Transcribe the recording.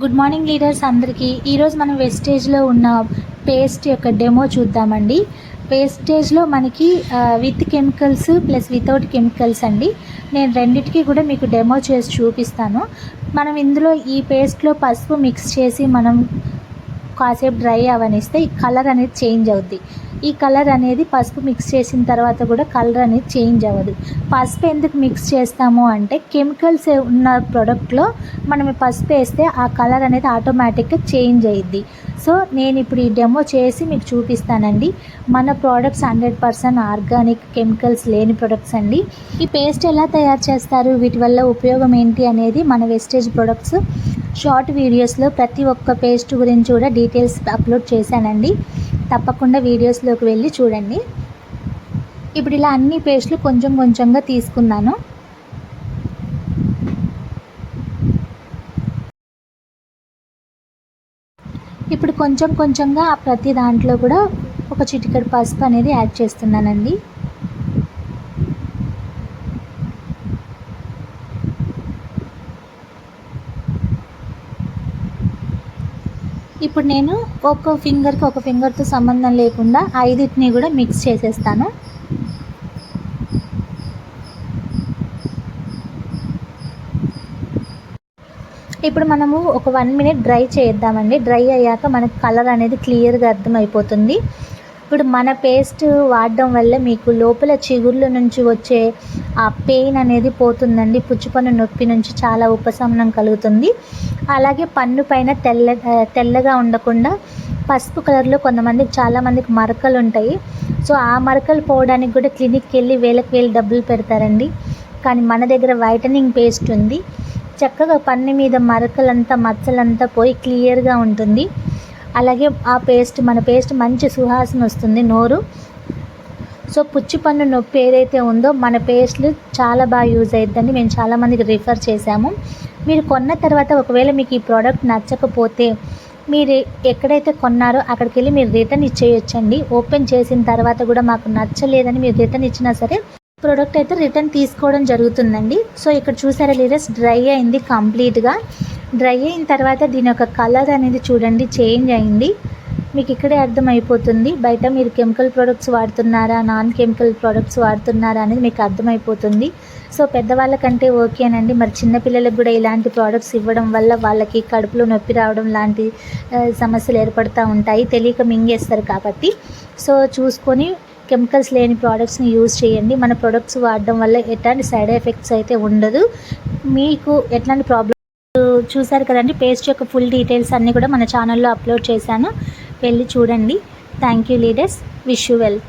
Good morning leaders అందరికీ. ఈరోజు మనం వెస్టేజ్లో ఉన్న పేస్ట్ యొక్క డెమో చూద్దామండి. వేస్టేజ్లో మనకి with chemicals plus without chemicals అండి. నేను రెండిటికి కూడా మీకు డెమో చేసి చూపిస్తాను. మనం ఇందులో ఈ పేస్ట్లో పసుపు మిక్స్ చేసి మనం కాసేపు డ్రై అవనిస్తే ఈ కలర్ అనేది చేంజ్ అవుద్ది. ఈ కలర్ అనేది పసుపు మిక్స్ చేసిన తర్వాత కూడా కలర్ అనేది చేంజ్ అవ్వదు. పసుపు ఎందుకు మిక్స్ చేస్తాము అంటే కెమికల్స్ ఉన్న ప్రోడక్ట్లో మనం పసుపు వేస్తే ఆ కలర్ అనేది ఆటోమేటిక్గా చేంజ్ అయ్యిద్ది. సో నేను ఇప్పుడు ఈ డెమో చేసి మీకు చూపిస్తానండి. మన ప్రోడక్ట్స్ 100% ఆర్గానిక్, కెమికల్స్ లేని ప్రొడక్ట్స్ అండి. ఈ పేస్ట్ ఎలా తయారు చేస్తారు, వీటి వల్ల ఉపయోగం ఏంటి అనేది మన వెస్టేజ్ ప్రొడక్ట్స్ షార్ట్ వీడియోస్లో ప్రతి ఒక్క పేస్ట్ గురించి కూడా డీటెయిల్స్ అప్లోడ్ చేశానండి. తప్పకుండా వీడియోస్లోకి వెళ్ళి చూడండి. ఇప్పుడు ఇలా అన్ని పేస్ట్లు కొంచెం కొంచెంగా తీసుకున్నాను. ఇప్పుడు కొంచెం కొంచెంగా ప్రతి దాంట్లో కూడా ఒక చిటికెడు పసుపు అనేది యాడ్ చేస్తున్నానండి. ఇప్పుడు నేను ఒక ఫింగర్తో సంబంధం లేకుండా 5 కూడా మిక్స్ చేసేస్తాను. ఇప్పుడు మనము ఒక 1 మినిట్ డ్రై చేద్దామండి. డ్రై అయ్యాక మనకు కలర్ అనేది క్లియర్గా అర్థమైపోతుంది. ఇప్పుడు మన పేస్ట్ వాడడం వల్ల మీకు లోపల చిగుర్ల నుంచి వచ్చే ఆ పెయిన్ అనేది పోతుందండి. పుచ్చుపన్ను నొప్పి నుంచి చాలా ఉపశమనం కలుగుతుంది. అలాగే పన్ను పైన తెల్లగా ఉండకుండా పసుపు కలర్లో చాలామందికి మరకలు ఉంటాయి. సో ఆ మరకలు పోవడానికి కూడా క్లినిక్కి వెళ్ళి వేలకు డబ్బులు పెడతారండి. కానీ మన దగ్గర వైటనింగ్ పేస్ట్ ఉంది. చక్కగా పన్ను మీద మరకలంతా మచ్చలంతా పోయి క్లియర్గా ఉంటుంది. అలాగే మన పేస్ట్ మంచి సువాసన వస్తుంది నోరు. సో పుచ్చి పన్ను నొప్పి ఏదైతే ఉందో మన పేస్ట్లు చాలా బాగా యూజ్ అవుతుందండి. మేము చాలామందికి రిఫర్ చేశాము. మీరు కొన్న తర్వాత ఒకవేళ మీకు ఈ ప్రోడక్ట్ నచ్చకపోతే మీరు ఎక్కడైతే కొన్నారో అక్కడికి వెళ్ళి మీరు రిటర్న్ ఇచ్చేయొచ్చండి. ఓపెన్ చేసిన తర్వాత కూడా మాకు నచ్చలేదని మీరు రిటర్న్ ఇచ్చినా సరే ప్రోడక్ట్ అయితే రిటర్న్ తీసుకోవడం జరుగుతుందండి. సో ఇక్కడ చూసారా లీడర్స్, డ్రై అయింది కంప్లీట్గా. డ్రై అయిన తర్వాత దీని యొక్క కలర్ అనేది చూడండి చేంజ్ అయింది. మీకు ఇక్కడే అర్థమైపోతుంది బయట మీరు కెమికల్ ప్రోడక్ట్స్ వాడుతున్నారా, నాన్ కెమికల్ ప్రోడక్ట్స్ వాడుతున్నారా అనేది మీకు అర్థమైపోతుంది. సో పెద్దవాళ్ళకంటే ఓకేనండి. మరి చిన్నపిల్లలకు కూడా ఇలాంటి ప్రోడక్ట్స్ ఇవ్వడం వల్ల వాళ్ళకి కడుపులో నొప్పి రావడం లాంటి సమస్యలు ఏర్పడుతూ ఉంటాయి. తెలియక మింగేస్తారు కాబట్టి సో చూసుకొని కెమికల్స్ లేని ప్రోడక్ట్స్ని యూజ్ చేయండి. మన ప్రోడక్ట్స్ వాడడం వల్ల ఎట్లాంటి సైడ్ ఎఫెక్ట్స్ అయితే ఉండదు. మీకు ఎట్లాంటి ప్రాబ్లమ్ చూసారు కదండి. పేస్ట్ యొక్క ఫుల్ డీటెయిల్స్ అన్నీ కూడా మన ఛానల్లో అప్లోడ్ చేశాను, వెళ్ళి చూడండి. Thank you leaders, wish you well.